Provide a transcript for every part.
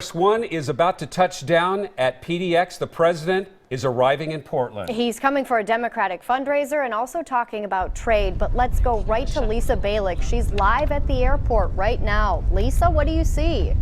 Force One is about to touch down at PDX. The president is arriving in Portland. He's coming for a Democratic fundraiser and also talking about trade. But let's go right to Lisa Balick. She's live at the airport right now. Lisa, what do you see?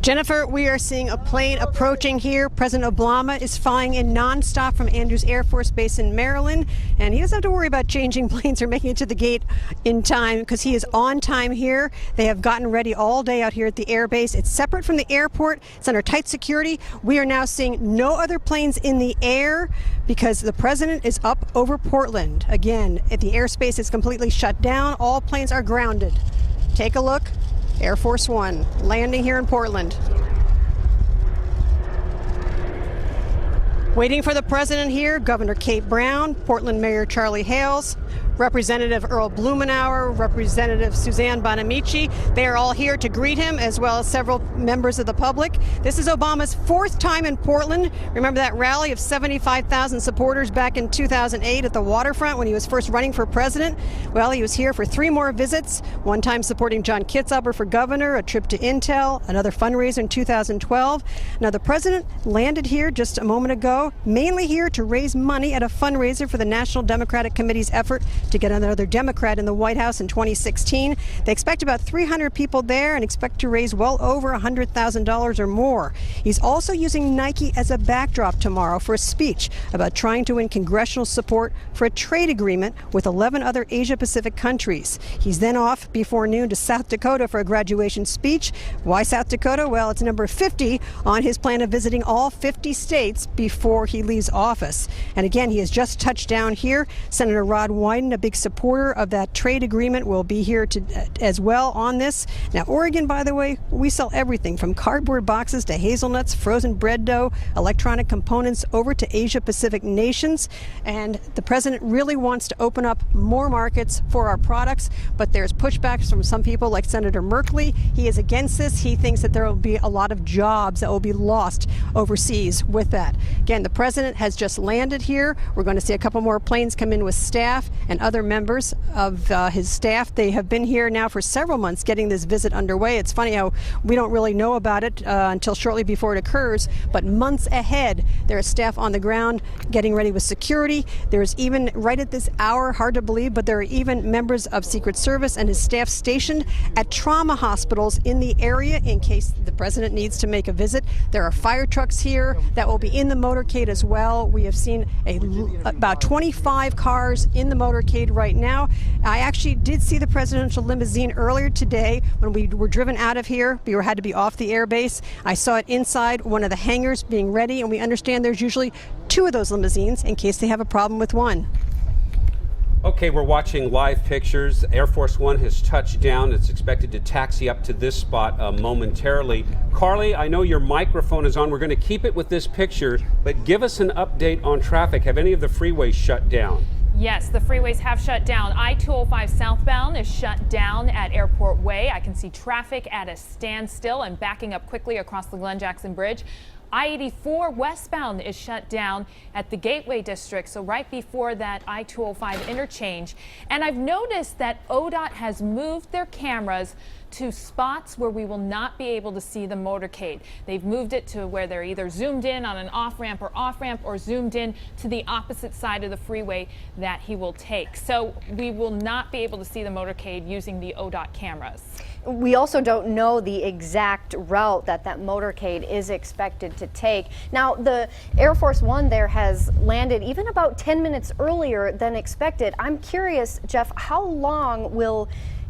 Jennifer, we are seeing a plane approaching here. President Obama is flying in nonstop from Andrews Air Force Base in Maryland, and he doesn't have to worry about changing planes or making it to the gate in time because he is on time here. They have gotten ready all day out here at the air base. It's separate from the airport. It's under tight security. We are now seeing no other planes in the air because the president is up over Portland. Again, the airspace is completely shut down. All planes are grounded. Take a look. Air Force One landing here in Portland. Waiting for the president here, Governor Kate Brown, Portland Mayor Charlie Hales, Representative Earl Blumenauer, Representative Suzanne Bonamici. They are all here to greet him, as well as several members of the public. This is Obama's fourth time in Portland. Remember that rally of 75,000 supporters back in 2008 at the waterfront when he was first running for president? Well, he was here for 3 more visits, one time supporting John Kitzhaber for governor, a trip to Intel, another fundraiser in 2012. Now, the president landed here just a moment ago, mainly here to raise money at a fundraiser for the National Democratic Committee's effort to get another Democrat in the White House in 2016. They expect about 300 people there and expect to raise well over $100,000 or more. He's also using Nike as a backdrop tomorrow for a speech about trying to win congressional support for a trade agreement with 11 other Asia-Pacific countries. He's then off before noon to South Dakota for a graduation speech. Why South Dakota? Well, it's number 50 on his plan of visiting all 50 states before he leaves office. And again, he has just touched down here. Senator Rod Wyden, a big supporter of that trade agreement, will be here as well on this. Now, Oregon, by the way, we sell everything from cardboard boxes to hazelnuts, frozen bread dough, electronic components over to Asia-Pacific nations. And the president really wants to open up more markets for our products, but there's pushbacks from some people like Senator Merkley. He is against this. He thinks that there will be a lot of jobs that will be lost overseas with that. Again, the president has just landed here. We're going to see a couple more planes come in with staff and other members of his staff. They have been here now for several months getting this visit underway. It's funny how we don't really know about it until shortly before it occurs, but months ahead there is staff on the ground getting ready with security. There's even, right at this hour, hard to believe, but there are even members of Secret Service and his staff stationed at trauma hospitals in the area in case the president needs to make a visit. There are fire trucks here that will be in the motorcade as well. We have seen about 25 cars in the motorcade right now. I actually did see the presidential limousine earlier today when we were driven out of here. We had to be off the airbase. I saw it inside one of the hangars being ready, and we understand there's usually 2 of those limousines in case they have a problem with one. Okay, we're watching live pictures. Air Force One has touched down. It's expected to taxi up to this spot momentarily. Carly, I know your microphone is on. We're going to keep it with this picture, but give us an update on traffic. Have any of the freeways shut down? Yes, the freeways have shut down. I-205 southbound is shut down at Airport Way. I can see traffic at a standstill and backing up quickly across the Glen Jackson Bridge. I-84 westbound is shut down at the Gateway District, so right before that I-205 interchange. And I've noticed that ODOT has moved their cameras to spots where we will not be able to see the motorcade. They've moved it to where they're either zoomed in on an off-ramp or zoomed in to the opposite side of the freeway that he will take. So we will not be able to see the motorcade using the ODOT cameras. We also don't know the exact route that motorcade is expected to take. Now, the Air Force One there has landed even about 10 minutes earlier than expected. I'm curious, Jeff, how long will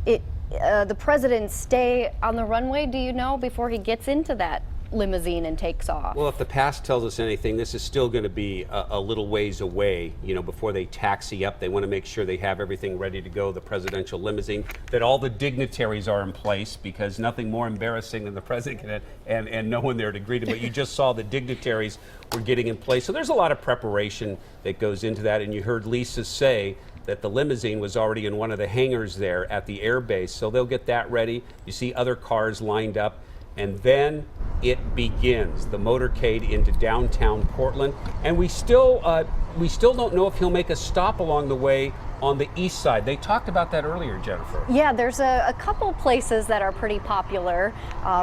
the president stay on the runway, do you know, before he gets into that limousine and takes off? Well, if the past tells us anything, this is still going to be a little ways away, before they taxi up. They want to make sure they have everything ready to go, the presidential limousine, that all the dignitaries are in place, because nothing more embarrassing than the president and no one there to greet him. But you just saw the dignitaries were getting in place. So there's a lot of preparation that goes into that. And you heard Lisa say that the limousine was already in one of the hangars there at the air base. So they'll get that ready. You see other cars lined up. And then it begins, the motorcade into downtown Portland. And we still don't know if he'll make a stop along the way on the east side. They talked about that earlier, Jennifer. Yeah, there's a couple places that are pretty popular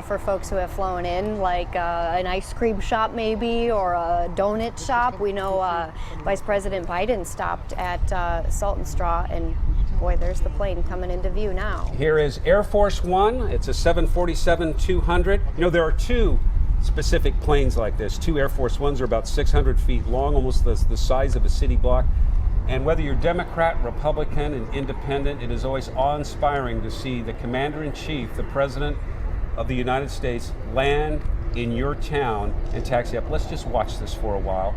for folks who have flown in, like an ice cream shop maybe, or a donut shop. We know Vice President Biden stopped at Salt and Straw, and boy, there's the plane coming into view now. Here is Air Force One. It's a 747-200. You know, there are two specific planes like this. Two Air Force Ones are about 600 feet long, almost the size of a city block. And whether you're Democrat, Republican, and Independent, it is always awe-inspiring to see the Commander-in-Chief, the President of the United States, land in your town and taxi up. Let's just watch this for a while.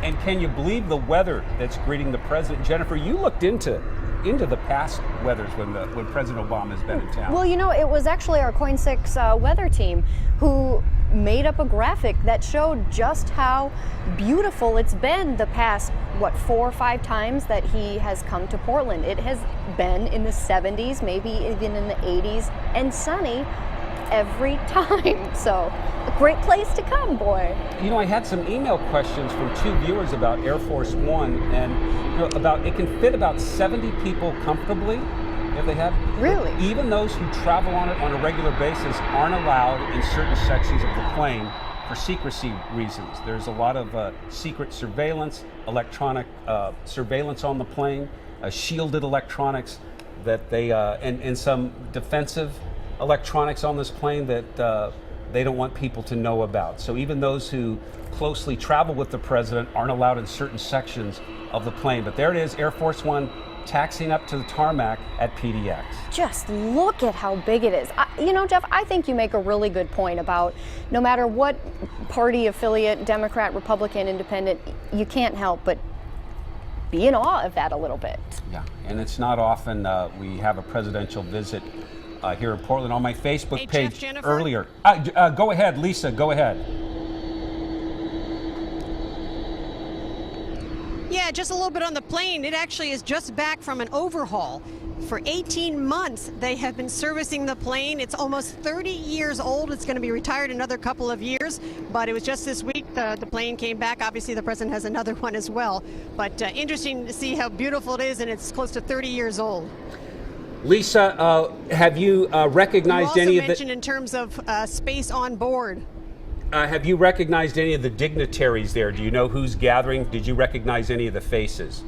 And can you believe the weather that's greeting the President? Jennifer, you looked into the past weathers when President Obama has been in town. Well, you know, it was actually our Coin 6 weather team who made up a graphic that showed just how beautiful it's been the past, 4 or 5 times that he has come to Portland. It has been in the 70s, maybe even in the 80s, and sunny every time. So a great place to come, boy. You know, I had some email questions from 2 viewers about Air Force One, and you know, it can fit about 70 people comfortably if they have. Really? Even those who travel on it on a regular basis aren't allowed in certain sections of the plane for secrecy reasons. There's a lot of secret surveillance, electronic surveillance on the plane, shielded electronics that they, and some defensive electronics on this plane that they don't want people to know about. So even those who closely travel with the president aren't allowed in certain sections of the plane. But there it is, Air Force One taxiing up to the tarmac at PDX. Just look at how big it is. You know, Jeff, I think you make a really good point about no matter what party affiliate, Democrat, Republican, Independent, you can't help but be in awe of that a little bit. Yeah, and it's not often we have a presidential visit here in Portland. On my Facebook page Jeff, earlier. Go ahead, Lisa, go ahead. Yeah, just a little bit on the plane. It actually is just back from an overhaul. For 18 months, they have been servicing the plane. It's almost 30 years old. It's going to be retired another couple of years, but it was just this week the plane came back. Obviously, the president has another one as well, but interesting to see how beautiful it is, and it's close to 30 years old. Lisa, have you recognized any of the... You also mentioned in terms of space on board. Have you recognized any of the dignitaries there? Do you know who's gathering? Did you recognize any of the faces?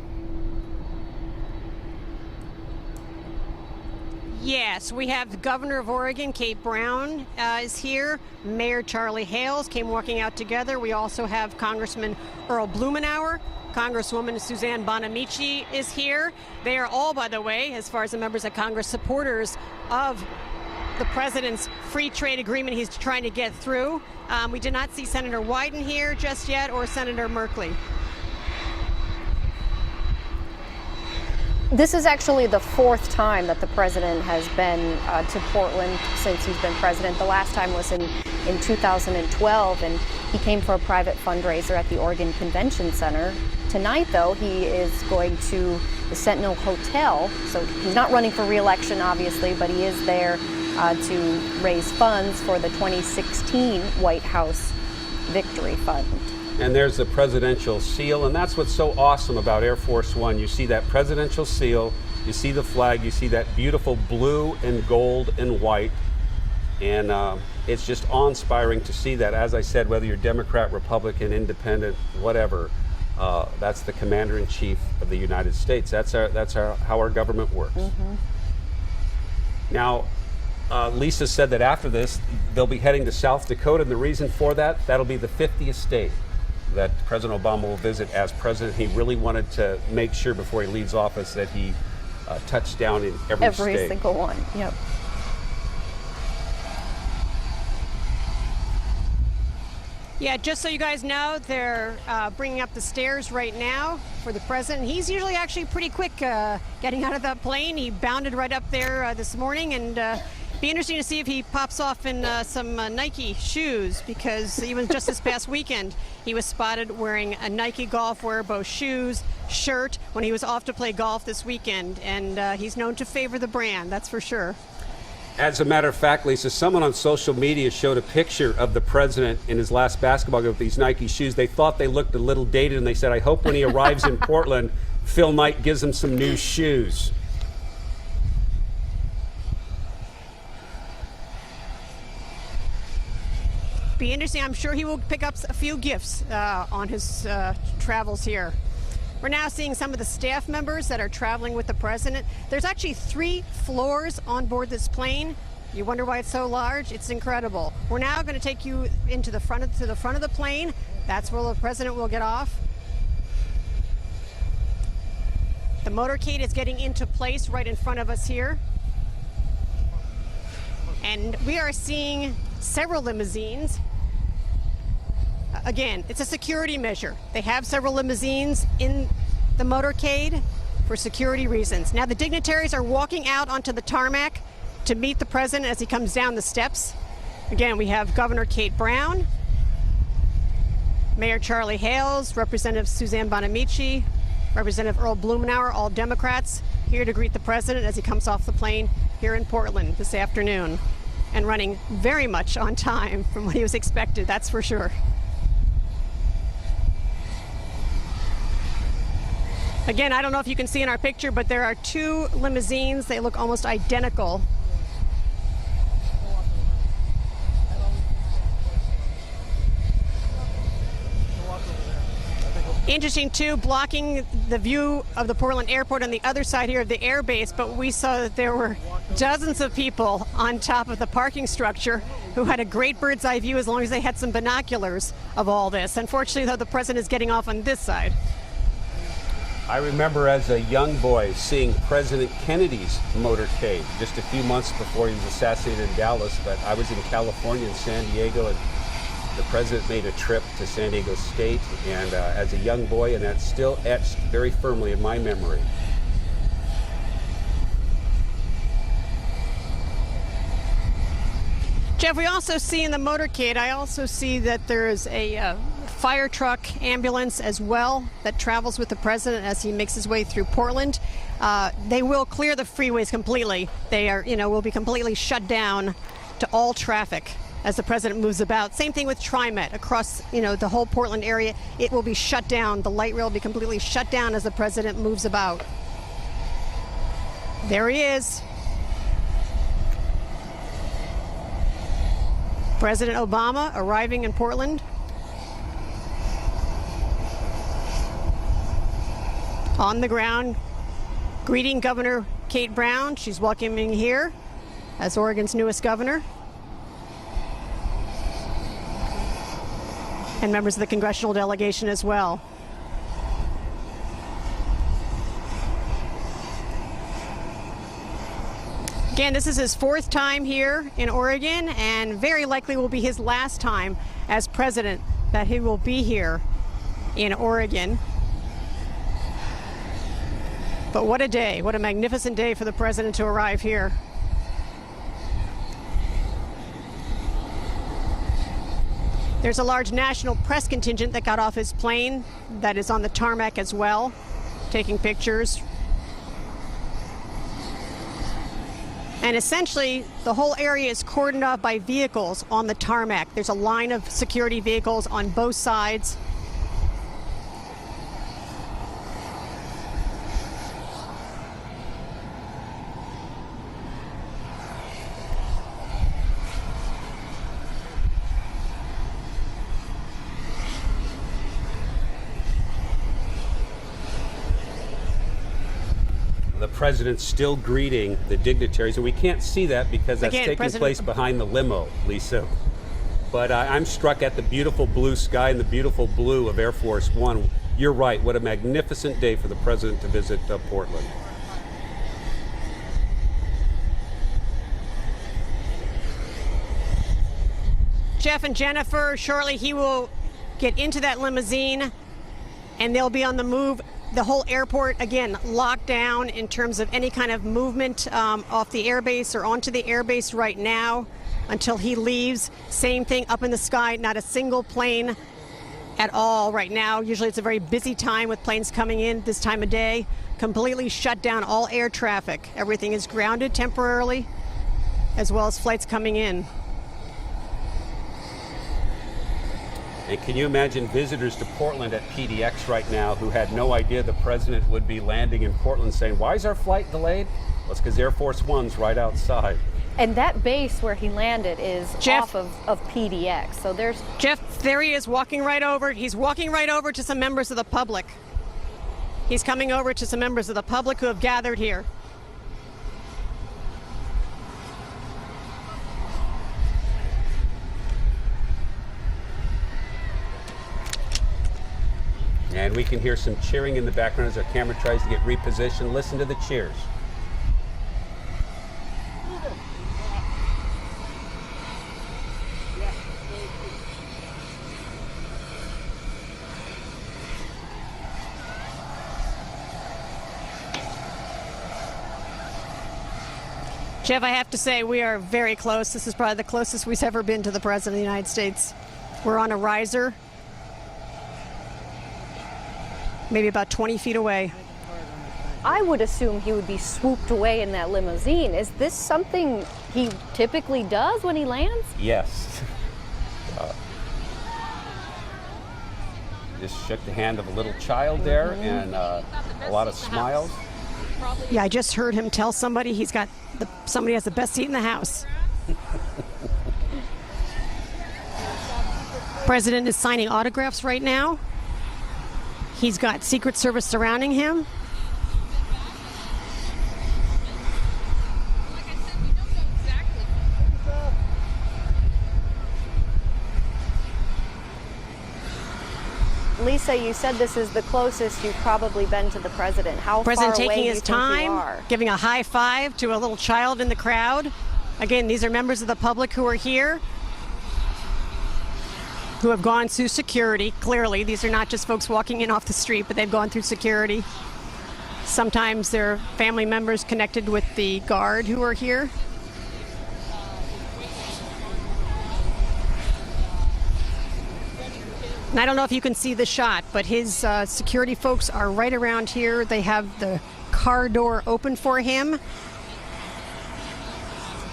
Yes, we have the governor of Oregon, Kate Brown, is here. Mayor Charlie Hales came walking out together. We also have Congressman Earl Blumenauer. Congresswoman Suzanne Bonamici is here. They are all, by the way, as far as the members of Congress, supporters of the president's free trade agreement he's trying to get through. We did not see Senator Wyden here just yet, or Senator Merkley. This is actually the 4th time that the president has been to Portland since he's been president. The last time was in 2012, and he came for a private fundraiser at the Oregon Convention Center. Tonight, though, he is going to the Sentinel Hotel. So he's not running for re-election, obviously, but he is there to raise funds for the 2016 White House Victory Fund. And there's the presidential seal, and that's what's so awesome about Air Force One. You see that presidential seal, you see the flag, you see that beautiful blue and gold and white, and it's just awe-inspiring to see that. As I said, whether you're Democrat, Republican, Independent, whatever, that's the Commander-in-Chief of the United States. That's how our government works. Mm-hmm. Now, Lisa said that after this, they'll be heading to South Dakota, and the reason for that, that'll be the 50th state that President Obama will visit as president. He really wanted to make sure before he leaves office that he touched down in every state. Every single one, yep. Yeah, just so you guys know, they're bringing up the stairs right now for the president. He's usually actually pretty quick getting out of that plane. He bounded right up there this morning, and be interesting to see if he pops off in some Nike shoes, because even just this past weekend, he was spotted wearing a Nike golf wear, both shoes, shirt, when he was off to play golf this weekend, and he's known to favor the brand, that's for sure. As a matter of fact, Lisa, someone on social media showed a picture of the president in his last basketball game with these Nike shoes. They thought they looked a little dated, and they said, I hope when he arrives in Portland, Phil Knight gives him some new shoes. Be interesting. I'm sure he will pick up a few gifts on his travels here. We're now seeing some of the staff members that are traveling with the president. There's actually 3 floors on board this plane. You wonder why it's so large? It's incredible. We're now going to take you into the front of the plane. That's where the president will get off. The motorcade is getting into place right in front of us here. And we are seeing several limousines. Again, it's a security measure. They have several limousines in the motorcade for security reasons. Now the dignitaries are walking out onto the tarmac to meet the president as he comes down the steps. Again, we have Governor Kate Brown, Mayor Charlie Hales, Representative Suzanne Bonamici, Representative Earl Blumenauer, all Democrats, here to greet the president as he comes off the plane here in Portland this afternoon, and running very much on time from what he was expected, that's for sure. Again, I don't know if you can see in our picture, but there are 2 limousines. They look almost identical. Interesting too, blocking the view of the Portland airport on the other side here of the air base, but we saw that there were dozens of people on top of the parking structure who had a great bird's eye view as long as they had some binoculars of all this. Unfortunately, though, the president is getting off on this side. I remember as a young boy seeing President Kennedy's motorcade just a few months before he was assassinated in Dallas, but I was in California, in San Diego, and the president made a trip to San Diego State, and as a young boy, and that's still etched very firmly in my memory. Jeff, we also see in the motorcade, I also see that there is a fire truck ambulance as well that travels with the president as he makes his way through Portland. They will clear the freeways completely. They are, will be completely shut down to all traffic as the president moves about. Same thing with TriMet across, the whole Portland area. It will be shut down. The light rail will be completely shut down as the president moves about. There he is. President Obama arriving in Portland. On the ground, greeting Governor Kate Brown. She's welcoming here as Oregon's newest governor. And members of the congressional delegation as well. Again, this is his 4th time here in Oregon, and very likely will be his last time as president that he will be here in Oregon. But what a day, what a magnificent day for the president to arrive here. There's a large national press contingent that got off his plane that is on the tarmac as well, taking pictures. And essentially, the whole area is cordoned off by vehicles on the tarmac. There's a line of security vehicles on both sides. The president's still greeting the dignitaries, and we can't see that because that's taking place behind the limo, Lisa. But I'm struck at the beautiful blue sky and the beautiful blue of Air Force One. You're right, what a magnificent day for the president to visit Portland. Jeff and Jennifer, shortly he will get into that limousine and they'll be on the move. The whole airport, again, locked down in terms of any kind of movement off the airbase or onto the airbase right now until he leaves. Same thing up in the sky, not a single plane at all right now. Usually it's a very busy time with planes coming in this time of day. Completely shut down all air traffic. Everything is grounded temporarily. as well as flights coming in. And can you imagine visitors to Portland at PDX right now who had no idea the president would be landing in Portland saying, why is our flight delayed? Well, it's because Air Force One's right outside. And that base where he landed is Jeff, off of PDX. So there's... Jeff, there he is walking right over. He's walking right over to some members of the public. He's coming over to some members of the public who have gathered here. And we can hear some cheering in the background as our camera tries to get repositioned. Listen to the cheers. Jeff, I have to say we are very close. This is probably the closest we've ever been to the President of the United States. We're on a riser, maybe about 20 feet away. I would assume he would be swooped away in that limousine. Is this something he typically does when he lands? Yes. Just shook the hand of a little child there, and a lot of smiles. Yeah, I just heard him tell somebody somebody has the best seat in the house. President is signing autographs right now. He's got Secret Service surrounding him. Lisa, you said this is the closest you've probably been to the president. How President far away taking do you his think you time, are? giving a high five to a little child in the crowd. Again, these are members of the public who are here, who have gone through security. Clearly, these are not just folks walking in off the street, but they've gone through security. Sometimes they're family members connected with the guard who are here. And I don't know if you can see the shot, but his security folks are right around here. They have the car door open for him.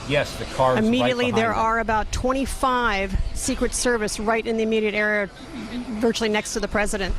Yes, the car's Immediately, right behind there them. are about 25 Secret Service right in the immediate area, virtually next to the president.